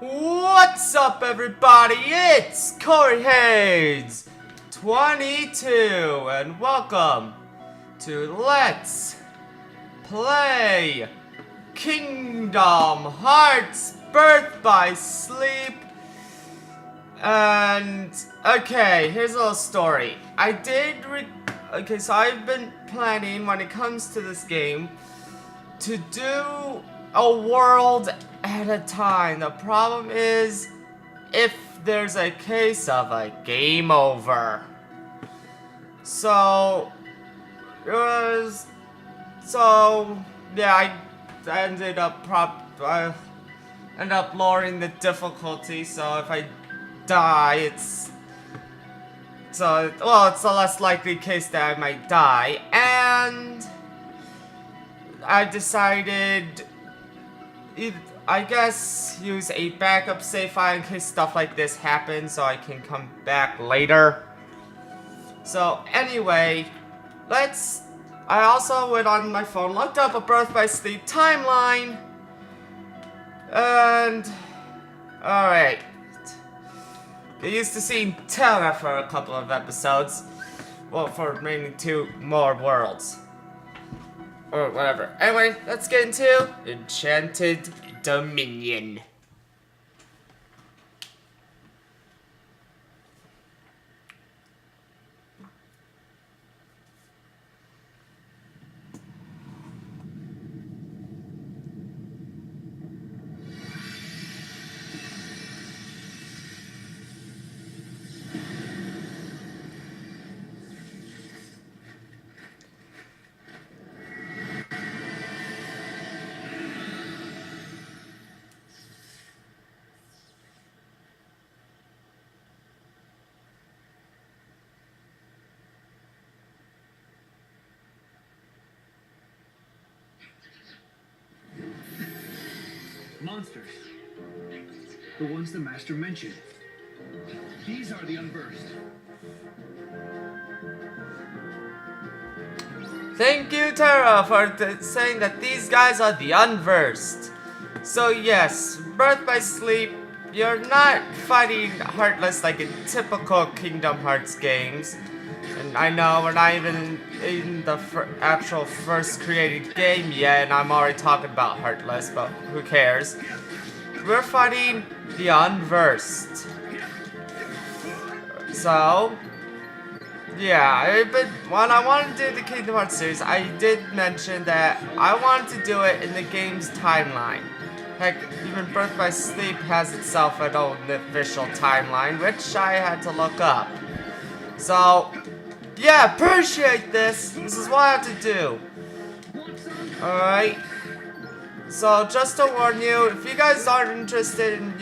What's up, everybody? It's Corey Hayes 22 and welcome to Let's Play Kingdom Hearts Birth by Sleep. And okay, here's a little story. So I've been planning when it comes to this game to do a world at a time. The problem is if there's a case of a game over. So yeah, I ended up lowering the difficulty. So if I die, it's a less likely case that I might die, and I decided, I guess, use a backup save file in case stuff like this happens, so I can come back later. So anyway, I also went on my phone, looked up a Birth by Sleep timeline, and alright. Get used to seeing Terra for a couple of episodes. Well, for mainly 2 more worlds. Or whatever. Anyway, let's get into Enchanted Dominion. Monsters. The ones the master mentioned. These are the Unversed. Thank you, Terra, for saying that these guys are the Unversed. So yes, Birth by Sleep, you're not fighting Heartless like in typical Kingdom Hearts games. And I know we're not even in the actual first created game yet, and I'm already talking about Heartless, but who cares? We're fighting the Unversed. So, yeah, when I wanted to do the Kingdom Hearts series, I did mention that I wanted to do it in the game's timeline. Heck, even Birth by Sleep has itself an own official timeline, which I had to look up. So, yeah, appreciate this. This is what I have to do. Alright. So, just to warn you, if you guys aren't interested in,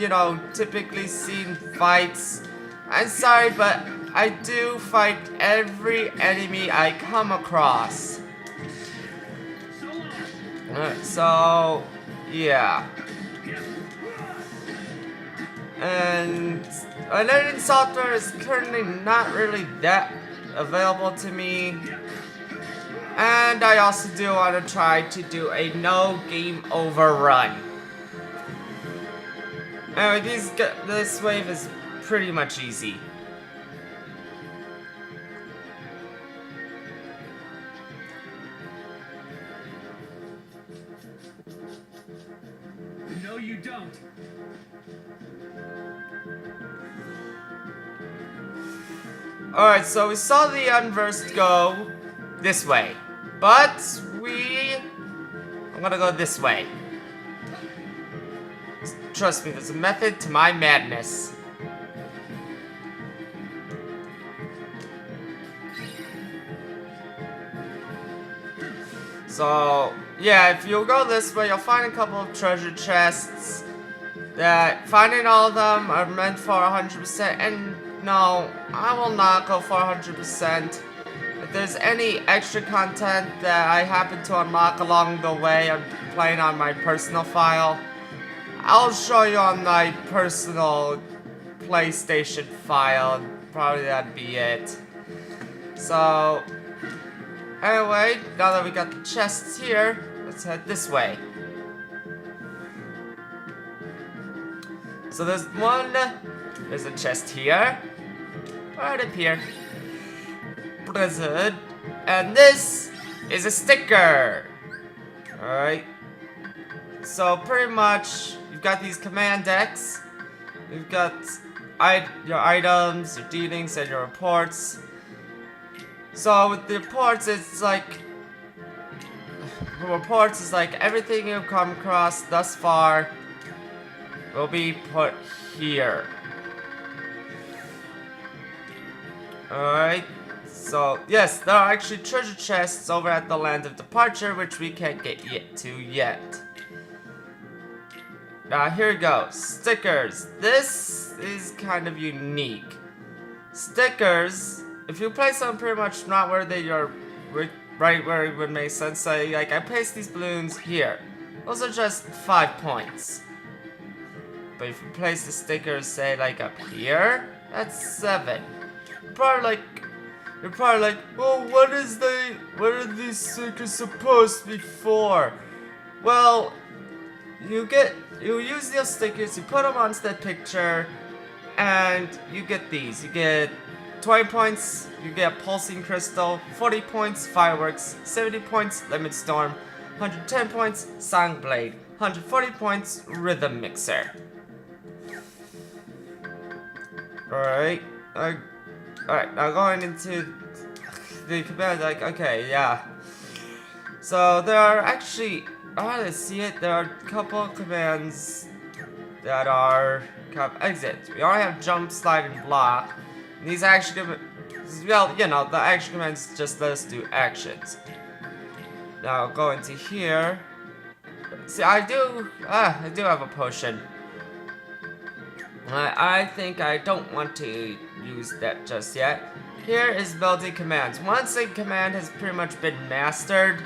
typically seeing fights, I'm sorry, but I do fight every enemy I come across. So, yeah. And editing software is currently not really that available to me, and I also do want to try to do a no game over run. Anyway, this wave is pretty much easy. No, you don't. Alright, so we saw the Unversed go this way, but I'm gonna go this way. Trust me, there's a method to my madness. So, yeah, if you go this way, you'll find a couple of treasure chests that finding all of them are meant for 100%, and no, I will not go for 100%. If there's any extra content that I happen to unlock along the way, I'm playing on my personal file, I'll show you on my personal PlayStation file. Probably that'd be it. So, anyway, now that we got the chests here, let's head this way. So there's a chest here, right up here. Blizzard, and this is a sticker. Alright. So pretty much, you've got these command decks. You've got your items, your dealings, and your reports. So with the reports, it's like everything you've come across thus far will be put here. Alright. So, yes, there are actually treasure chests over at the Land of Departure, which we can't get to yet. Now, here we go. Stickers. This is kind of unique. Stickers, if you place them pretty much not where they are, right where it would make sense, say, like, I place these balloons here. Those are just 5 points. But if you place the stickers, say, like, up here, that's 7. You're probably like, well, what are these stickers supposed to be for? Well, you use those stickers, you put them onto the picture, and you get these. You get 20 points, you get pulsing crystal, 40 points fireworks, 70 points limit storm, 110 points song blade, 140 points rhythm mixer. Alright, now going into the command, like, okay, yeah. So there are actually, let's see it, there are a couple of commands that are kind of exit. We already have jump, slide, and block. And these action, well, you know, the action commands just let us do actions. Now go into here. See, I do have a potion. I think I don't want to use that just yet. Here is building commands. Once a command has pretty much been mastered,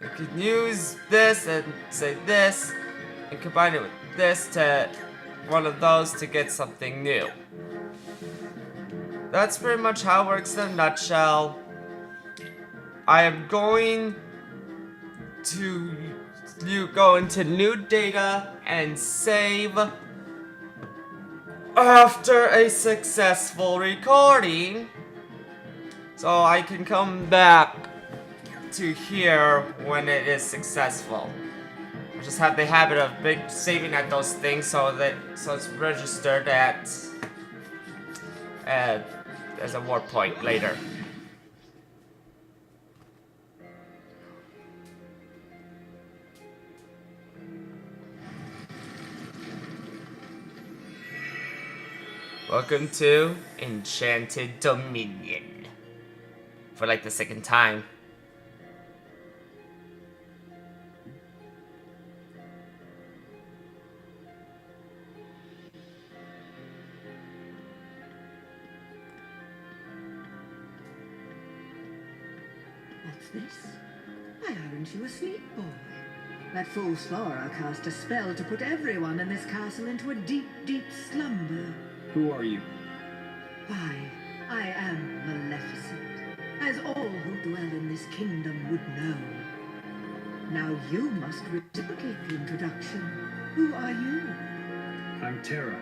you can use this and say this, and combine it with this to one of those to get something new. That's pretty much how it works in a nutshell. I am going to go into new data and save after a successful recording, so I can come back to here when it is successful. I just have the habit of saving at those things so it's registered as a warp point later. Welcome to Enchanted Dominion. For like the second time. What's this? Why aren't you asleep, boy? That fool's Flora cast a spell to put everyone in this castle into a deep, deep slumber. Who are you? Why, I am Maleficent, as all who dwell in this kingdom would know. Now you must reciprocate the introduction. Who are you? I'm Terra.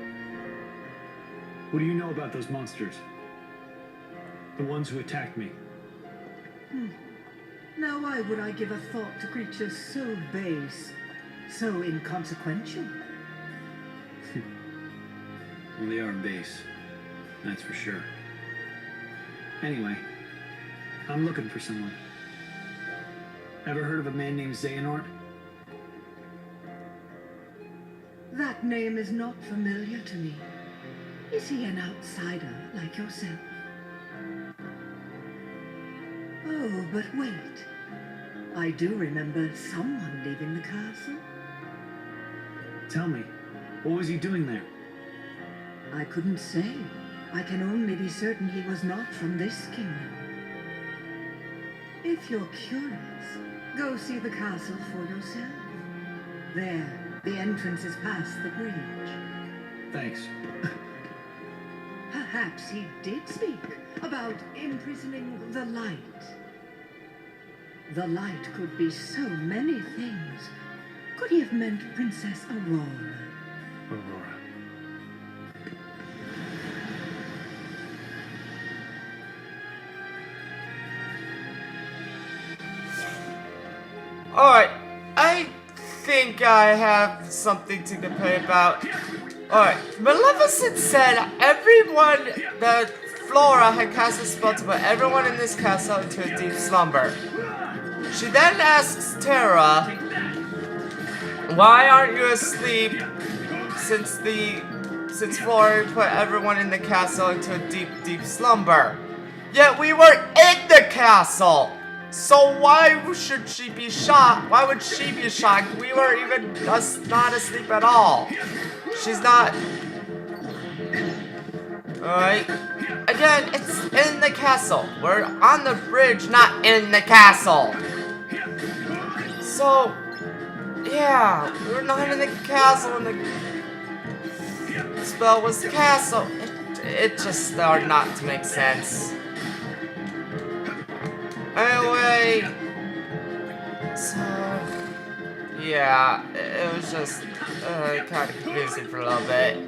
What do you know about those monsters? The ones who attacked me. Now why would I give a thought to creatures so base, so inconsequential? Well, they are base, that's for sure. Anyway, I'm looking for someone. Ever heard of a man named Xehanort? That name is not familiar to me. Is he an outsider like yourself? Oh, but wait. I do remember someone leaving the castle. Tell me, what was he doing there? I couldn't say. I can only be certain he was not from this kingdom. If you're curious, go see the castle for yourself. There, the entrance is past the bridge. Thanks. Perhaps he did speak about imprisoning the light. The light could be so many things. Could he have meant Princess Aurora? Aurora. Alright, I think I have something to complain about. Alright, Maleficent said everyone that Flora had cast a spell to put everyone in this castle into a deep slumber. She then asks Terra, why aren't you asleep since Flora put everyone in the castle into a deep slumber? Yet we were in the castle! So why should she be shocked? Why would she be shocked? We were even not asleep at all. She's not... Alright. Again, it's in the castle. We're on the bridge, not in the castle. So, yeah, we're not in the castle and the spell was castle. It just started not to make sense. Anyway, so, yeah, it was just kind of confusing for a little bit.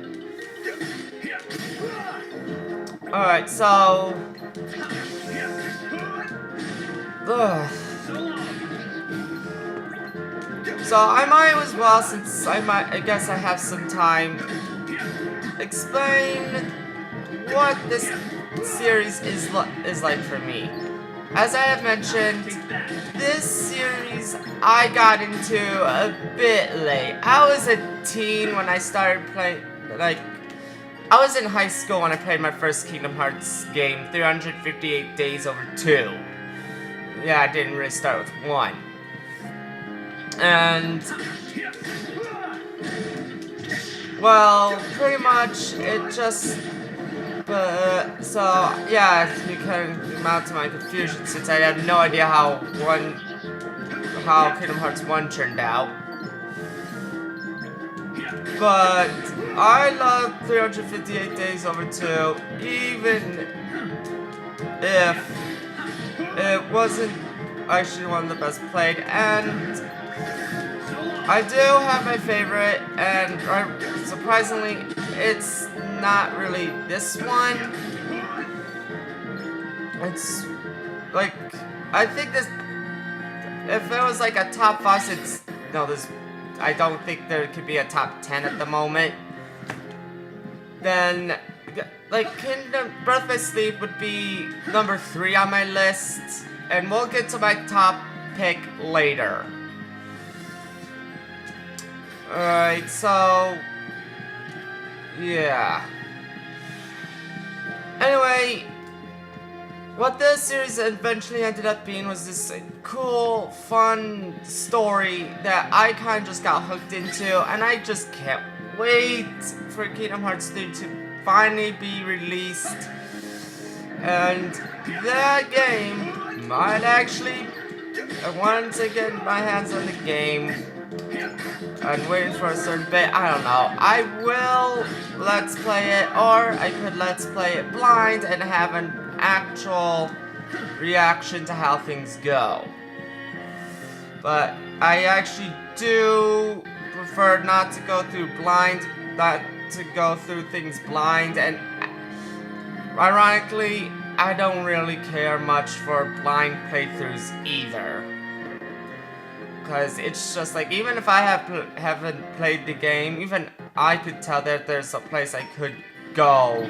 Alright, so, so I might as well, since I guess I have some time, explain what this series is like for me. As I have mentioned, this series I got into a bit late. I was a teen when I started playing, like, I was in high school when I played my first Kingdom Hearts game, 358 Days Over 2. Yeah, I didn't really start with 1. And, well, pretty much it just... so, yeah, you can amount to my confusion since I have no idea how Kingdom Hearts 1 turned out. But I love 358 Days Over 2, even if it wasn't actually one of the best played, and I do have my favorite, and surprisingly, it's not really this one. It's like, I think this, if it was like a top 5, since, no, I don't think there could be a top 10 at the moment, then, like, Birth by Sleep would be number 3 on my list, and we'll get to my top pick later. Alright, so, yeah. Anyway, what this series eventually ended up being was this cool, fun story that I kind of just got hooked into, and I just can't wait for Kingdom Hearts 3 to finally be released. And that game might actually, I wanted to get my hands on the game. I'm waiting for a certain bit. I don't know. I will let's play it, or I could let's play it blind and have an actual reaction to how things go. But I actually do prefer not to go through things blind, and ironically, I don't really care much for blind playthroughs either. Because it's just like, even if I haven't played the game, even I could tell that there's a place I could go.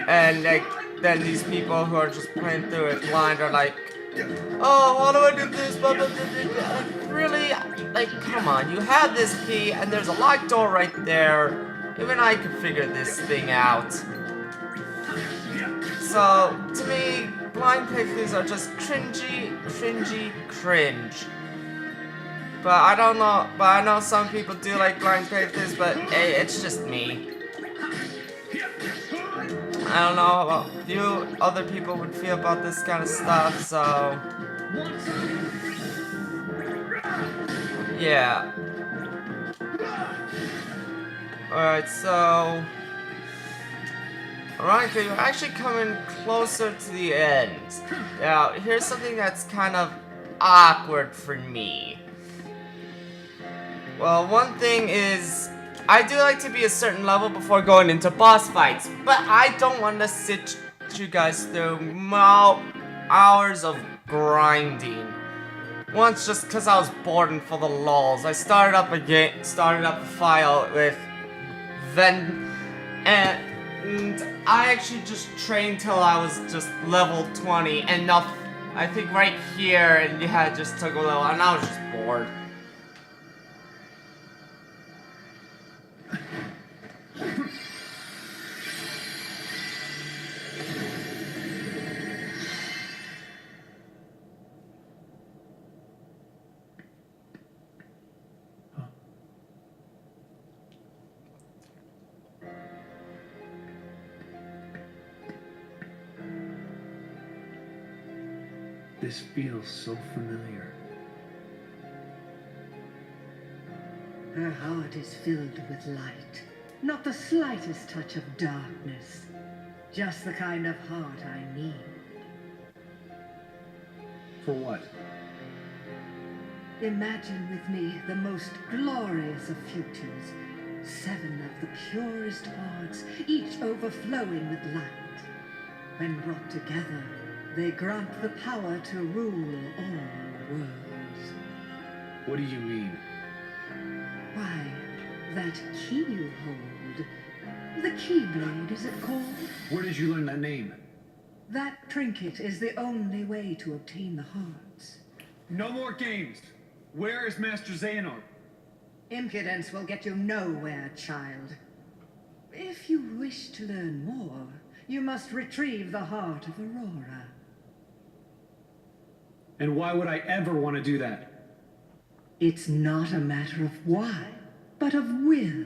And like, then these people who are just playing through it blind are like, oh, how do I do this? Blah, blah, blah, blah. Like, really? Like, come on, you have this key and there's a locked door right there. Even I could figure this thing out. So, to me, blind playthroughs are just cringe. But I don't know, but I know some people do like blind playthroughs, but hey, it's just me. I don't know how you other people would feel about this kind of stuff, so yeah. Alright, so ironically, we're actually coming closer to the end. Now, here's something that's kind of awkward for me. Well, one thing is, I do like to be a certain level before going into boss fights, but I don't want to sit you guys through hours of grinding. once just because I was bored and for the lulz. I started up a file with Ven, and I actually just trained till I was just level 20, and enough, I think right here, and yeah, it just took a little, and I was just bored. This feels so familiar. Her heart is filled with light. Not the slightest touch of darkness. Just the kind of heart I need. For what? Imagine with me the most glorious of futures. 7 of the purest hearts, each overflowing with light. When brought together, they grant the power to rule all worlds. What do you mean? Why, that key you hold. The Keyblade, is it called? Where did you learn that name? That trinket is the only way to obtain the hearts. No more games! Where is Master Xehanort? Impudence will get you nowhere, child. If you wish to learn more, you must retrieve the heart of Aurora. And why would I ever want to do that? It's not a matter of why, but of will.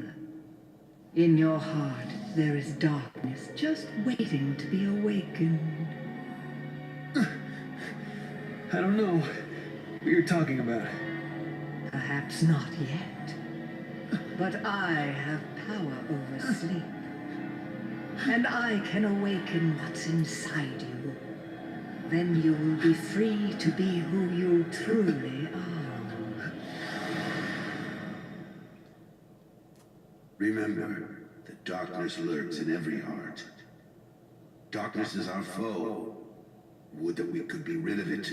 In your heart, there is darkness just waiting to be awakened. I don't know what you're talking about. Perhaps not yet. But I have power over sleep. And I can awaken what's inside you. Then you will be free to be who you truly are. Remember, the darkness lurks in every heart. Darkness is our foe. Would that we could be rid of it.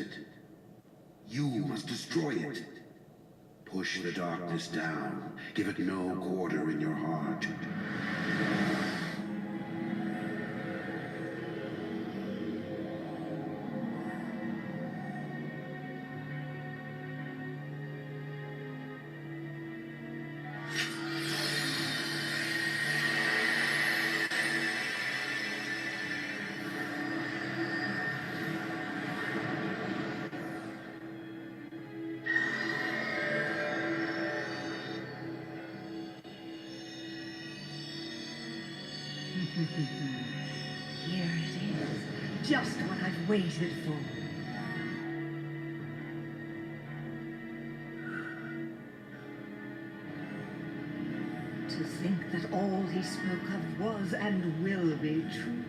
You must destroy it. Push the darkness down. Give it no quarter in your heart. Here it is, just what I've waited for. To think that all he spoke of was and will be true.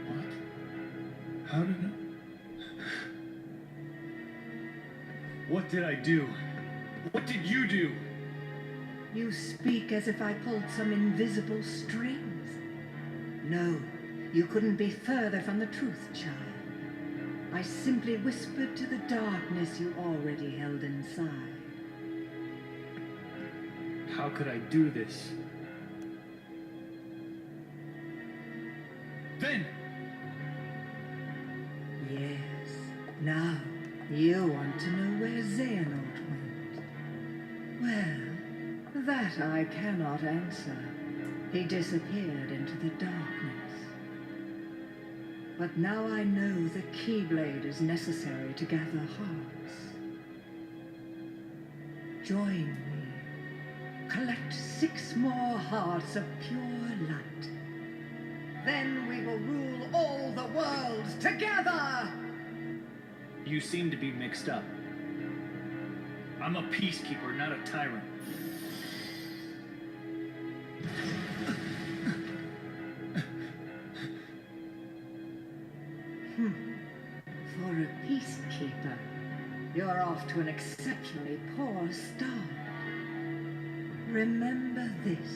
What? How did What did I do? What did you do? You speak as if I pulled some invisible strings. No, you couldn't be further from the truth, child. I simply whispered to the darkness you already held inside. How could I do this? Then! Yes, now you want to know where Xehanort went. Well, that I cannot answer. He disappeared into the darkness. But now I know the Keyblade is necessary to gather hearts. Join me. Collect 6 more hearts of pure light. Then we will rule all the worlds together! You seem to be mixed up. I'm a peacekeeper, not a tyrant. For a peacekeeper, you're off to an exceptionally poor start. Remember this.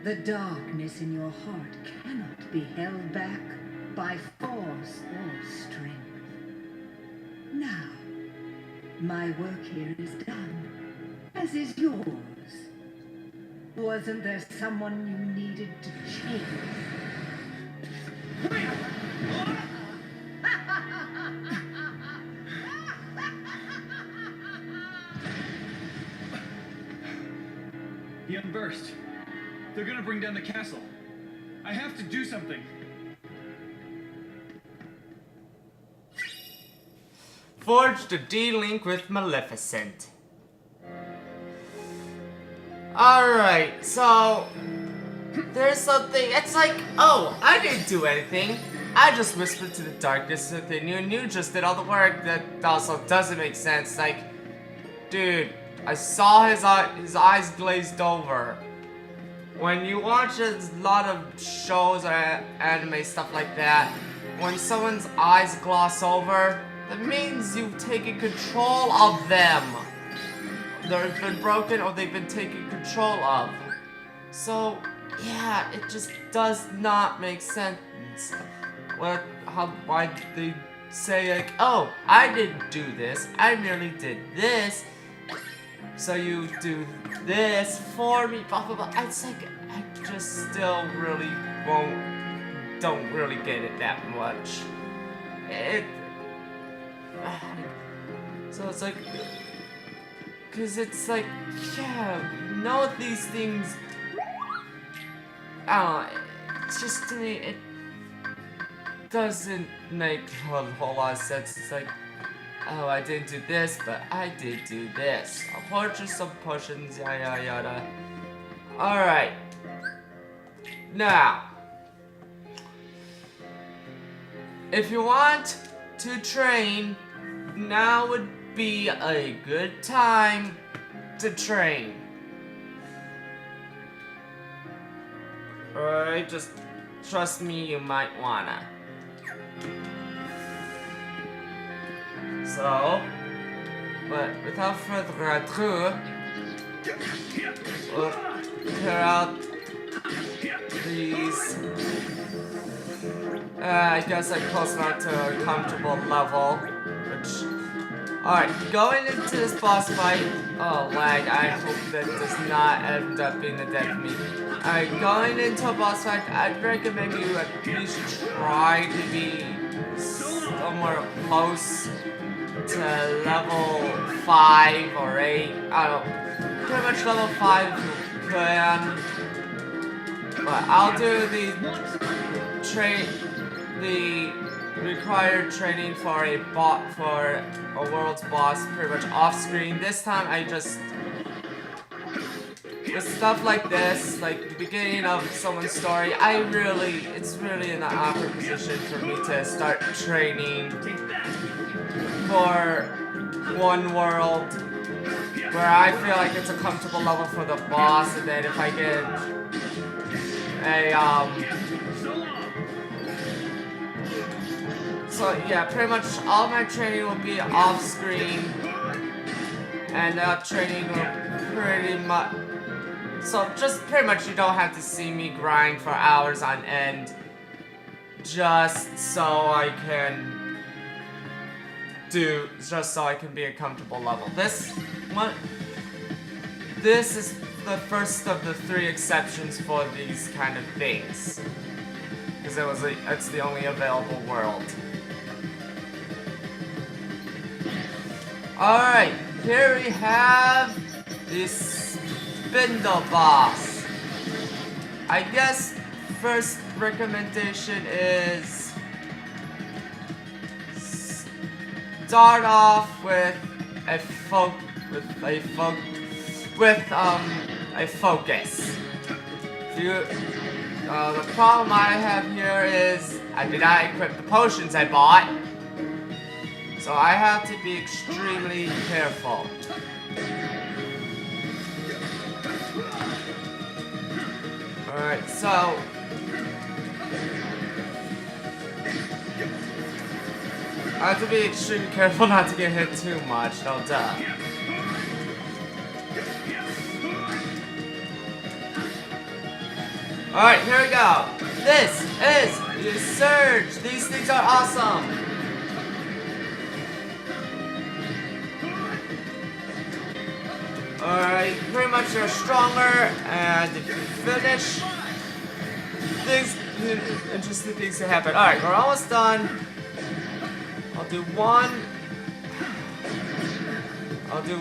The darkness in your heart cannot be held back by force or strength. Now, My work here is done, as is yours. Wasn't there someone you needed to change? The Unversed. They're gonna bring down the castle. I have to do something. Forge the D-Link with Maleficent. Alright, so there's something, it's like, oh, I didn't do anything. I just whispered to the darkness within you and you just did all the work. That also doesn't make sense. Like, dude, I saw his eyes glazed over. When you watch a lot of shows or anime, stuff like that, when someone's eyes gloss over, that means you've taken control of them. They've been broken or they've been taken control of. So, yeah, it just does not make sense. Why they say like, oh, I didn't do this, I merely did this, so you do this for me, blah blah blah. It's like, I just still really don't really get it that much. So it's like, cause it's like, yeah, know these things, I don't know, it's just to me, it doesn't make a whole lot of sense. It's like, oh, I didn't do this, but I did do this. I'll purchase some potions, yada yada. Alright. Now, if you want to train, now would be a good time to train. Alright, just trust me, you might wanna. So, but without further ado, we'll clear out these. I guess I'm close enough to a comfortable level, which... Alright, going into this boss fight... Oh, lag, I hope that does not end up being the death of me. Alright, going into a boss fight, I'd recommend you at least try to be somewhere close to level 5 or 8. I don't know, pretty much level 5 if you can. But I'll do the required training for a world's boss pretty much off screen. This time I just, with stuff like this, like the beginning of someone's story, it's really in an awkward position for me to start training for one world where I feel like it's a comfortable level for the boss, and then if I get so yeah, pretty much all my training will be off screen, and that training will pretty much, so just pretty much you don't have to see me grind for hours on end, just so I can be a comfortable level. This is the first of the 3 exceptions for these kind of things, because it's the only available world. Alright, here we have this spindle boss. I guess first recommendation is start off with a focus. The problem I have here is I did not equip the potions I bought, so I have to be extremely careful. Alright, so I have to be extremely careful not to get hit too much, no duh. Alright, here we go. This is the Surge. These things are awesome. Alright, pretty much you're stronger, and if you finish, things, interesting things can happen. Alright, we're almost done. I'll do one. I'll do...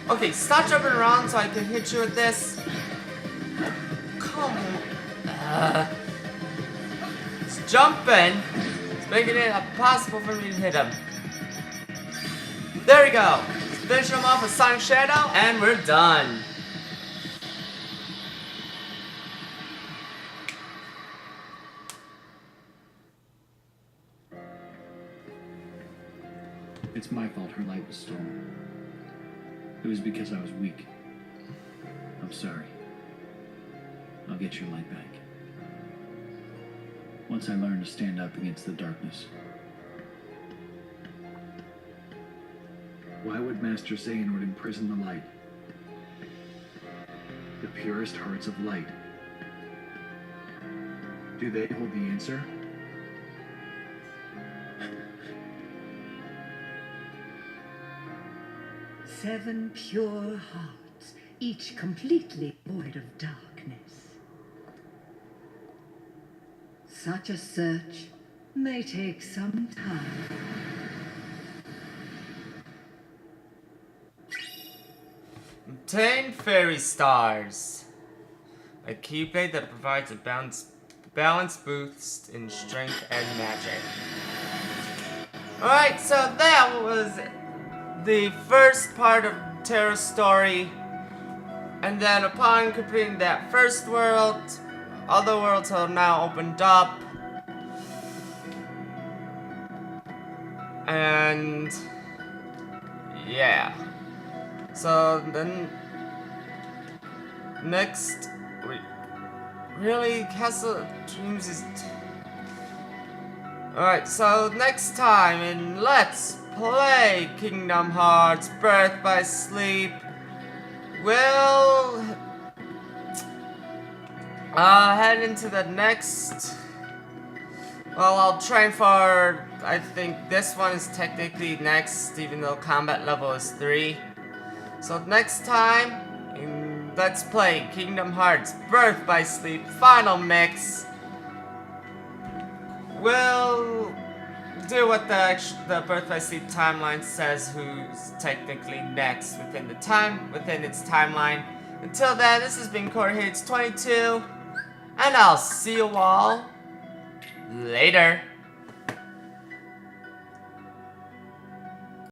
Okay, stop jumping around so I can hit you with this. Come on. It's jumping. It's making it impossible for me to hit him. There we go. Let's finish him off with Sonic Shadow, and we're done. It's my fault her light was stolen. It was because I was weak. I'm sorry. I'll get your light back. Once I learn to stand up against the darkness. Why would Master Xehanort imprison the light? The purest hearts of light. Do they hold the answer? Seven pure hearts, each completely void of darkness. Such a search may take some time. Obtain fairy stars. A keyblade that provides a balance boost in strength and magic. Alright, so that was the first part of Terra's story. And then upon completing that first world, other worlds have now opened up. And yeah. So then next, really, Castle Dreams is... Alright, so next time in Let's Play Kingdom Hearts Birth by Sleep, we'll head into the next... Well, I'll train for... I think this one is technically next, even though combat level is 3. So next time, in Let's Play Kingdom Hearts Birth by Sleep Final Mix, we'll do what the Birth by Sleep timeline says who's technically next within its timeline. Until then, this has been Corey Hates 22, and I'll see you all later.